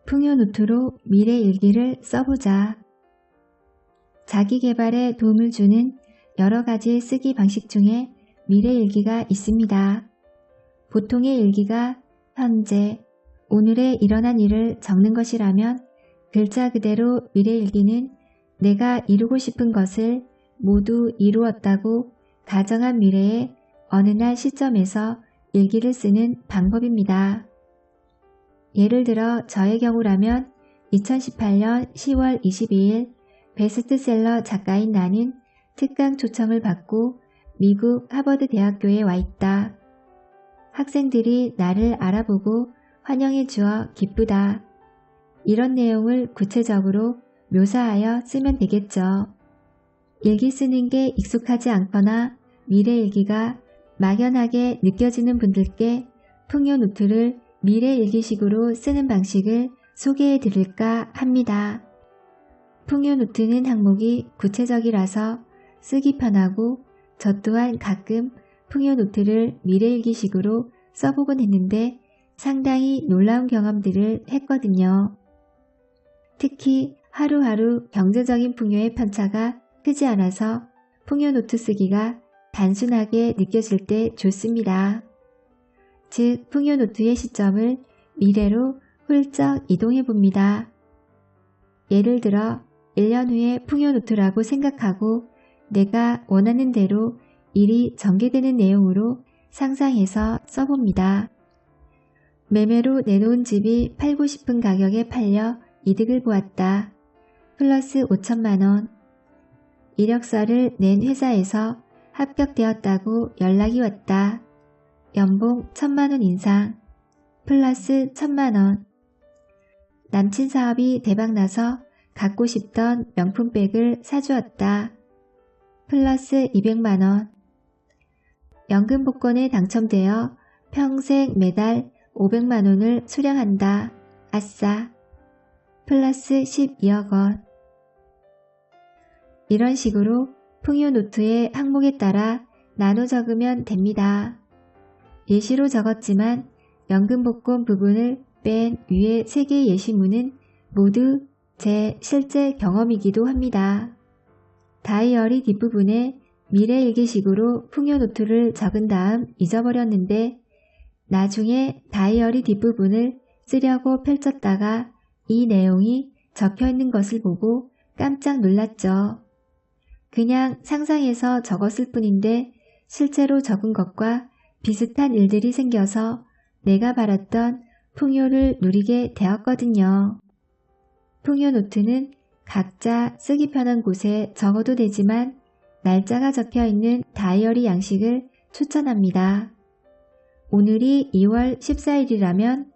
풍요노트로 미래 일기를 써보자. 자기 개발에 도움을 주는 여러 가지 쓰기 방식 중에 미래 일기가 있습니다. 보통의 일기가 현재, 오늘에 일어난 일을 적는 것이라면 글자 그대로 미래 일기는 내가 이루고 싶은 것을 모두 이루었다고 가정한 미래의 어느 날 시점에서 일기를 쓰는 방법입니다. 예를 들어 저의 경우라면 2018년 10월 22일 베스트셀러 작가인 나는 특강 초청을 받고 미국 하버드 대학교에 와 있다. 학생들이 나를 알아보고 환영해 주어 기쁘다. 이런 내용을 구체적으로 묘사하여 쓰면 되겠죠. 일기 쓰는 게 익숙하지 않거나 미래 일기가 막연하게 느껴지는 분들께 풍요노트를 미래 일기식으로 쓰는 방식을 소개해 드릴까 합니다. 풍요노트는 항목이 구체적이라서 쓰기 편하고 저 또한 가끔 풍요노트를 미래 일기식으로 써보곤 했는데 상당히 놀라운 경험들을 했거든요. 특히 하루하루 경제적인 풍요의 편차가 크지 않아서 풍요노트 쓰기가 단순하게 느껴질 때 좋습니다. 즉, 풍요노트의 시점을 미래로 훌쩍 이동해봅니다. 예를 들어 1년 후에 풍요노트라고 생각하고 내가 원하는 대로 일이 전개되는 내용으로 상상해서 써봅니다. 매매로 내놓은 집이 팔고 싶은 가격에 팔려 이득을 보았다. 플러스 5천만원. 이력서를 낸 회사에서 합격되었다고 연락이 왔다. 연봉 1,000만원 인상. 플러스 1,000만원. 남친 사업이 대박나서 갖고 싶던 명품백을 사주었다. 플러스 200만원. 연금 복권에 당첨되어 평생 매달 500만원을 수령한다. 아싸. 플러스 12억원. 이런 식으로 풍요노트의 항목에 따라 나눠 적으면 됩니다. 예시로 적었지만 연금 복권 부분을 뺀 위의 3개의 예시문은 모두 제 실제 경험이기도 합니다. 다이어리 뒷부분에 미래 일기식으로 풍요노트를 적은 다음 잊어버렸는데 나중에 다이어리 뒷부분을 쓰려고 펼쳤다가 이 내용이 적혀있는 것을 보고 깜짝 놀랐죠. 그냥 상상해서 적었을 뿐인데 실제로 적은 것과 비슷한 일들이 생겨서 내가 바랐던 풍요를 누리게 되었거든요. 풍요노트는 각자 쓰기 편한 곳에 적어도 되지만 날짜가 적혀있는 다이어리 양식을 추천합니다. 오늘이 2월 14일이라면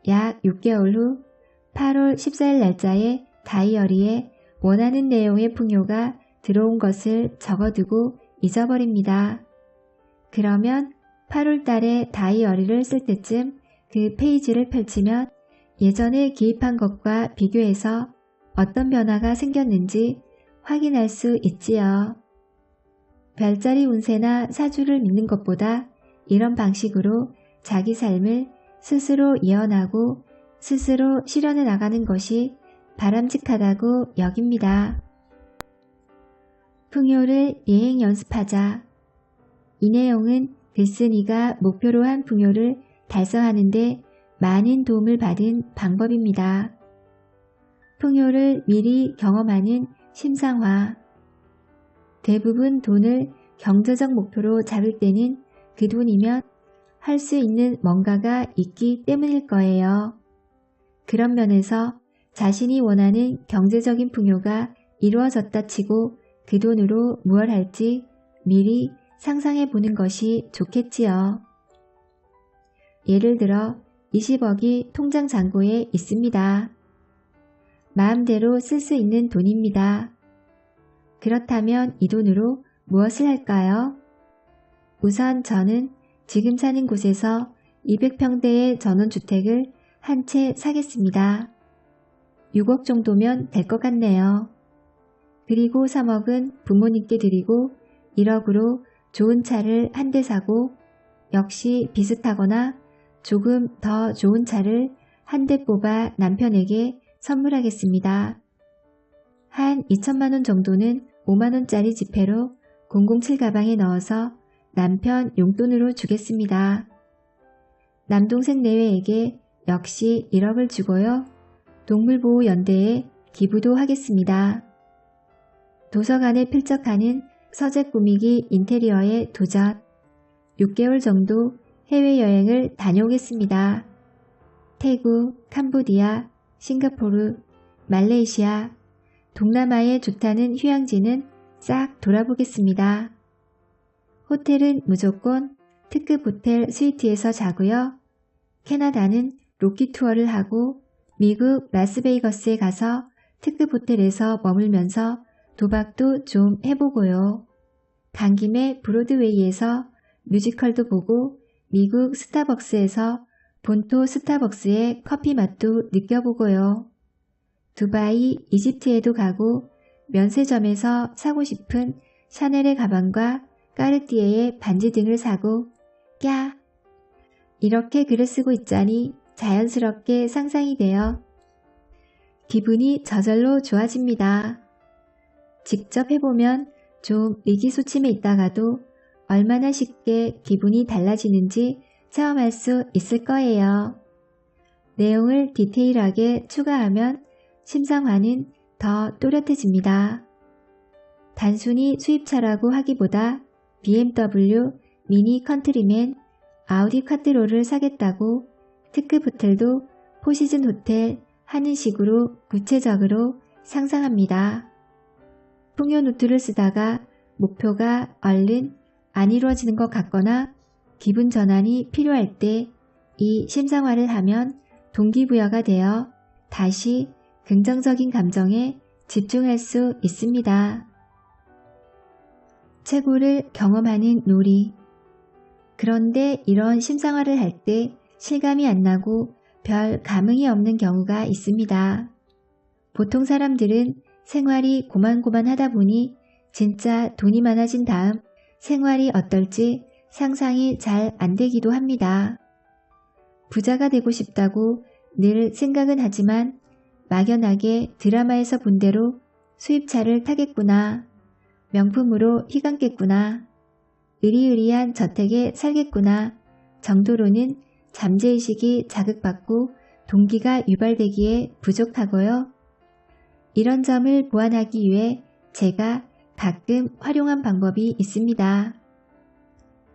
약 6개월 후 8월 14일 날짜에 다이어리에 원하는 내용의 풍요가 들어온 것을 적어두고 잊어버립니다. 그러면 8월 달에 다이어리를 쓸 때쯤 그 페이지를 펼치면 예전에 기입한 것과 비교해서 어떤 변화가 생겼는지 확인할 수 있지요. 별자리 운세나 사주를 믿는 것보다 이런 방식으로 자기 삶을 스스로 예언하고 스스로 실현해 나가는 것이 바람직하다고 여깁니다. 풍요를 예행 연습하자. 이 내용은 글쓴이가 목표로 한 풍요를 달성하는 데 많은 도움을 받은 방법입니다. 풍요를 미리 경험하는 심상화. 대부분 돈을 경제적 목표로 잡을 때는 그 돈이면 할 수 있는 뭔가가 있기 때문일 거예요. 그런 면에서 자신이 원하는 경제적인 풍요가 이루어졌다 치고 그 돈으로 무엇 할지 미리 상상해 보는 것이 좋겠지요. 예를 들어 20억이 통장 잔고에 있습니다. 마음대로 쓸 수 있는 돈입니다. 그렇다면 이 돈으로 무엇을 할까요? 우선 저는 지금 사는 곳에서 200평대의 전원주택을 한 채 사겠습니다. 6억 정도면 될 것 같네요. 그리고 3억은 부모님께 드리고 1억으로 좋은 차를 한 대 사고 역시 비슷하거나 조금 더 좋은 차를 한 대 뽑아 남편에게 선물하겠습니다. 한 2천만원 정도는 5만원짜리 지폐로 007 가방에 넣어서 남편 용돈으로 주겠습니다. 남동생 내외에게 역시 1억을 주고요. 동물보호연대에 기부도 하겠습니다. 도서관에 필적하는 서재 꾸미기 인테리어에 도전. 6개월 정도 해외여행을 다녀오겠습니다. 태국, 캄보디아, 싱가포르, 말레이시아, 동남아의 좋다는 휴양지는 싹 돌아보겠습니다. 호텔은 무조건 특급 호텔 스위트에서 자고요. 캐나다는 로키 투어를 하고 미국 라스베이거스에 가서 특급 호텔에서 머물면서 도박도 좀 해보고요. 간 김에 브로드웨이에서 뮤지컬도 보고 미국 스타벅스에서 본토 스타벅스의 커피 맛도 느껴보고요. 두바이, 이집트에도 가고 면세점에서 사고 싶은 샤넬의 가방과 까르띠에의 반지 등을 사고 꺄! 이렇게 글을 쓰고 있자니 자연스럽게 상상이 되어 기분이 저절로 좋아집니다. 직접 해보면 좀 위기소침해 있다가도 얼마나 쉽게 기분이 달라지는지 체험할 수 있을 거예요. 내용을 디테일하게 추가하면 심상화는 더 또렷해집니다. 단순히 수입차라고 하기보다 BMW, 미니 컨트리맨, 아우디 콰트로를 사겠다고 특급 호텔도 포시즌 호텔 하는 식으로 구체적으로 상상합니다. 풍요 노트를 쓰다가 목표가 얼른 안 이루어지는 것 같거나 기분 전환이 필요할 때 이 심상화를 하면 동기부여가 되어 다시 긍정적인 감정에 집중할 수 있습니다. 최고를 경험하는 놀이. 그런데 이런 심상화를 할 때 실감이 안 나고 별 감흥이 없는 경우가 있습니다. 보통 사람들은 생활이 고만고만하다 보니 진짜 돈이 많아진 다음 생활이 어떨지 상상이 잘 안 되기도 합니다. 부자가 되고 싶다고 늘 생각은 하지만 막연하게 드라마에서 본 대로 수입차를 타겠구나, 명품으로 휘감겠구나, 으리으리한 저택에 살겠구나 정도로는 잠재의식이 자극받고 동기가 유발되기에 부족하고요. 이런 점을 보완하기 위해 제가 가끔 활용한 방법이 있습니다.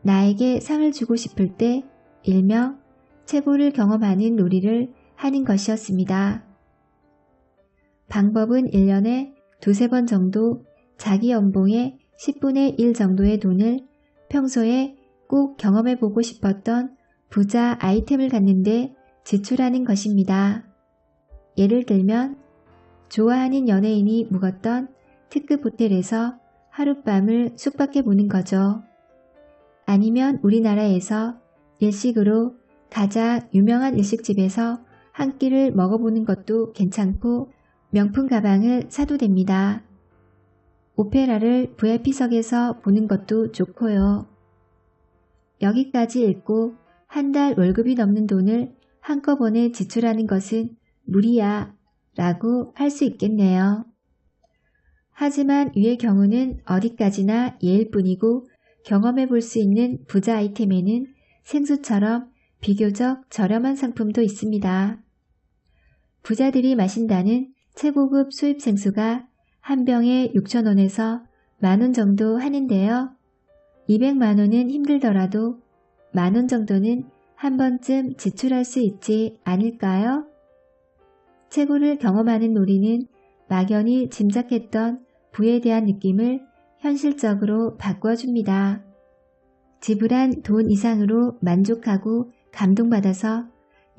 나에게 상을 주고 싶을 때 일명 최고를 경험하는 놀이를 하는 것이었습니다. 방법은 1년에 2-3번 정도 자기 연봉의 10분의 1 정도의 돈을 평소에 꼭 경험해보고 싶었던 부자 아이템을 갖는데 지출하는 것입니다. 예를 들면 좋아하는 연예인이 묵었던 특급 호텔에서 하룻밤을 숙박해보는 거죠. 아니면 우리나라에서 일식으로 가장 유명한 일식집에서 한 끼를 먹어보는 것도 괜찮고 명품 가방을 사도 됩니다. 오페라를 VIP석에서 보는 것도 좋고요. 여기까지 읽고 한 달 월급이 넘는 돈을 한꺼번에 지출하는 것은 무리야 라고 할 수 있겠네요. 하지만 위의 경우는 어디까지나 예일 뿐이고 경험해 볼 수 있는 부자 아이템에는 생수처럼 비교적 저렴한 상품도 있습니다. 부자들이 마신다는 최고급 수입 생수가 한 병에 6,000원에서 만원 정도 하는데요. 200만원은 힘들더라도 만원 정도는 한 번쯤 지출할 수 있지 않을까요? 최고를 경험하는 놀이는 막연히 짐작했던 부에 대한 느낌을 현실적으로 바꿔줍니다. 지불한 돈 이상으로 만족하고 감동받아서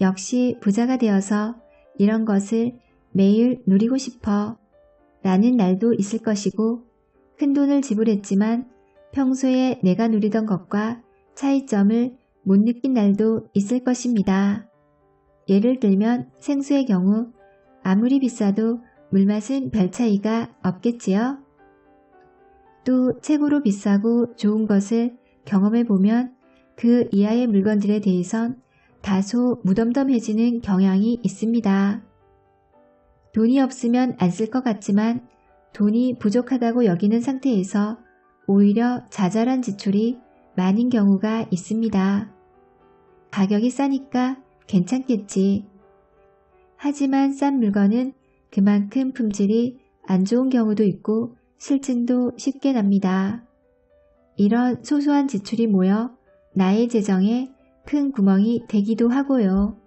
역시 부자가 되어서 이런 것을 매일 누리고 싶어 라는 날도 있을 것이고 큰 돈을 지불했지만 평소에 내가 누리던 것과 차이점을 못 느낀 날도 있을 것입니다. 예를 들면 생수의 경우 아무리 비싸도 물맛은 별 차이가 없겠지요. 또 최고로 비싸고 좋은 것을 경험해보면 그 이하의 물건들에 대해선 다소 무덤덤해지는 경향이 있습니다. 돈이 없으면 안 쓸 것 같지만 돈이 부족하다고 여기는 상태에서 오히려 자잘한 지출이 많은 경우가 있습니다. 가격이 싸니까 괜찮겠지. 하지만 싼 물건은 그만큼 품질이 안 좋은 경우도 있고 실증도 쉽게 납니다. 이런 소소한 지출이 모여 나의 재정에 큰 구멍이 되기도 하고요.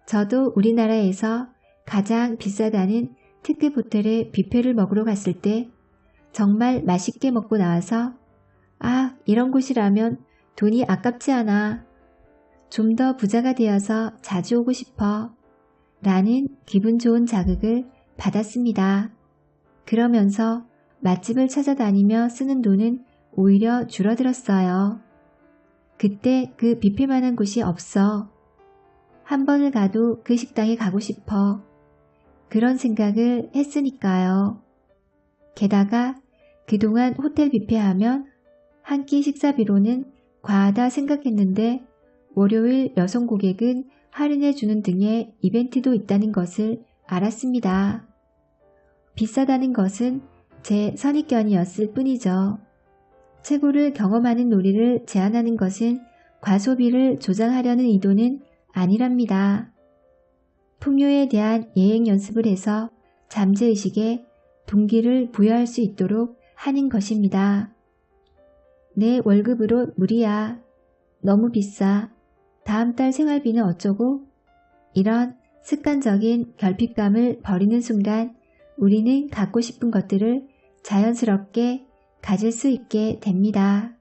저도 우리나라에서 가장 비싸다는 특급 호텔에 뷔페를 먹으러 갔을 때 정말 맛있게 먹고 나와서 이런 곳이라면 돈이 아깝지 않아. 좀 더 부자가 되어서 자주 오고 싶어. 라는 기분 좋은 자극을 받았습니다. 그러면서 맛집을 찾아다니며 쓰는 돈은 오히려 줄어들었어요. 그때 그 뷔페만한 곳이 없어. 한 번을 가도 그 식당에 가고 싶어. 그런 생각을 했으니까요. 게다가 그동안 호텔 뷔페 하면 한 끼 식사비로는 과하다 생각했는데 월요일 여성 고객은 할인해주는 등의 이벤트도 있다는 것을 알았습니다. 비싸다는 것은 제 선입견이었을 뿐이죠. 최고를 경험하는 놀이를 제한하는 것은 과소비를 조장하려는 의도는 아니랍니다. 풍요에 대한 예행 연습을 해서 잠재의식에 동기를 부여할 수 있도록 하는 것입니다. 내 월급으로 무리야. 너무 비싸. 다음 달 생활비는 어쩌고? 이런 습관적인 결핍감을 버리는 순간 우리는 갖고 싶은 것들을 자연스럽게 가질 수 있게 됩니다.